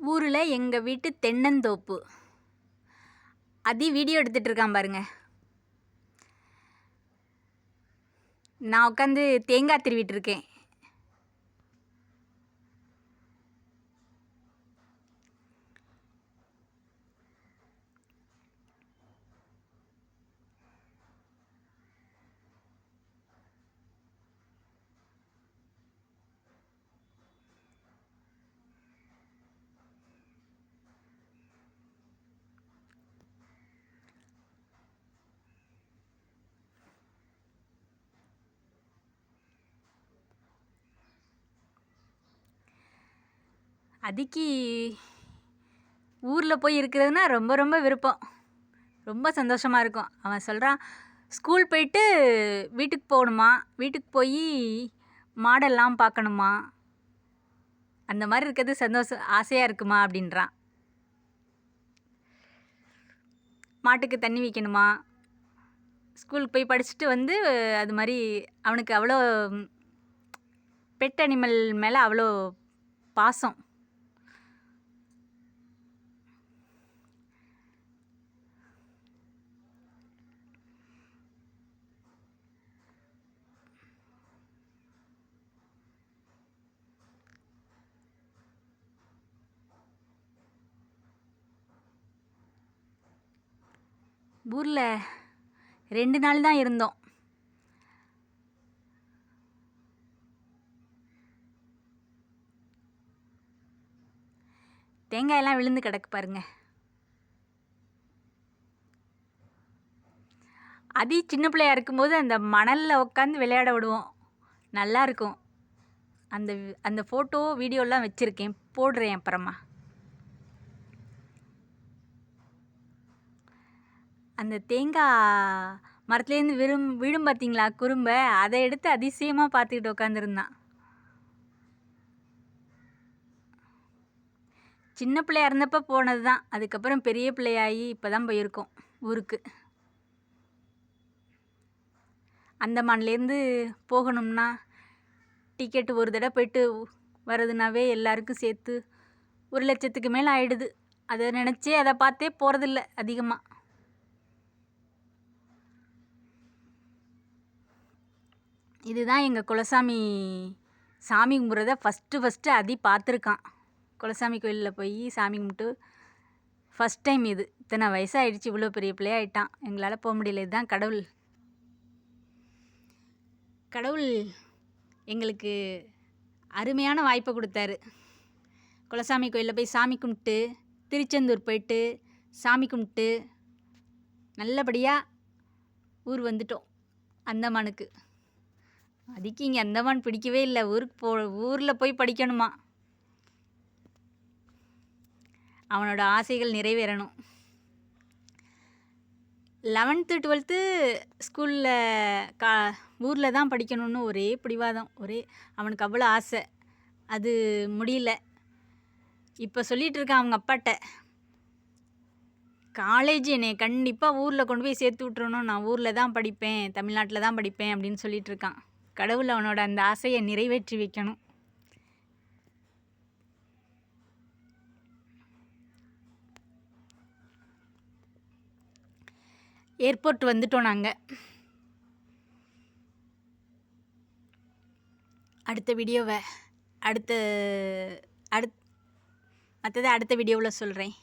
ஊரில் எங்கள் வீட்டு தென்னந்தோப்பு. வீடியோ எடுத்துகிட்டு இருக்கான் பாருங்க. நான் உட்காந்து தேங்காய் திருவிட்டு இருக்கேன். ஊரில் போய் இருக்கிறதுனா ரொம்ப ரொம்ப விருப்பம். ரொம்ப சந்தோஷமாக இருக்கும். அவன் சொல்கிறான், ஸ்கூல் போயிட்டு வீட்டுக்கு போகணுமா, வீட்டுக்கு போய் மாடெல்லாம் பார்க்கணுமா, அந்த மாதிரி இருக்கிறது ஆசையாக இருக்குமா அப்படின்றான். மாட்டுக்கு தண்ணி வைக்கணுமா, ஸ்கூலுக்கு போய் படிச்சுட்டு வந்து அது மாதிரி அவனுக்கு அவ்வளோ பெட் அனிமல் மேலே அவ்வளோ பாசம். ஊரில் 2 நாள் தான் இருந்தோம். தேங்காயெல்லாம் விழுந்து கிடக்கு பாருங்க. சின்ன பிள்ளையா இருக்கும்போது அந்த மணலில் உட்காந்து விளையாட விடுவோம். நல்லா இருக்கும். அந்த ஃபோட்டோ வீடியோலாம் வச்சுருக்கேன், போடுறேன் அப்புறமா. அந்த தேங்காய் மரத்துலேருந்து விழும் பார்த்தீங்களா குறும்பை, அதை எடுத்து அதிசயமாக பார்த்துக்கிட்டு உட்காந்துருந்தான். சின்ன பிள்ளையா இருந்தப்போ போனது தான். அதுக்கப்புறம் பெரிய பிள்ளையாகி இப்போ தான் போயிருக்கோம் ஊருக்கு. அந்தமான்லேருந்து போகணும்னா டிக்கெட்டு ஒரு தடவை போயிட்டு வர்றதுனாவே எல்லாருக்கும் சேர்த்து 1,00,000க்கு மேலே ஆயிடுது. அதை நினச்சே அதை பார்த்தே போகிறதில்ல அதிகமாக. இதுதான் எங்கள் குலசாமி சாமி கும்பிட்றத ஃபஸ்ட்டு பார்த்துருக்கான். குலசாமி கோயிலில் போய் சாமி கும்பிட்டு ஃபஸ்ட் டைம் இது. இத்தனை வயசாகிடுச்சு, இவ்வளோ பெரிய பிள்ளையாயிட்டான். எங்களால் போக முடியல. இதுதான் கடவுள் எங்களுக்கு அருமையான வாய்ப்பை கொடுத்தாரு. குலசாமி கோயிலில் போய் சாமி கும்பிட்டு, திருச்செந்தூர் போயிட்டு சாமி கும்பிட்டு நல்லபடியாக ஊர் வந்துட்டோம் அந்தமானுக்கு. இங்கே அந்தமான் பிடிக்கவே இல்லை. ஊரில் போய் படிக்கணுமா, அவனோட ஆசைகள் நிறைவேறணும். 11th 12th ஸ்கூலில் ஊரில் தான் படிக்கணும்னு ஒரே பிடிவாதம். அவனுக்கு அவ்வளோ ஆசை. அது முடியல. இப்போ சொல்லிகிட்டு இருக்கான் அவங்க அப்பாட்ட, காலேஜ் என்னை கண்டிப்பாக ஊரில் கொண்டு போய் சேர்த்து விட்றணும், நான் ஊரில் தான் படிப்பேன், தமிழ்நாட்டில் தான் படிப்பேன் அப்படின்னு சொல்லிகிட்டு இருக்கான். கடவுள் அவனோட அந்த ஆசையை நிறைவேற்றி வைக்கணும். ஏர்போர்ட் வந்துட்டோம் நாங்கள். அடுத்த வீடியோவை அடுத்த வீடியோவில் சொல்கிறேன்.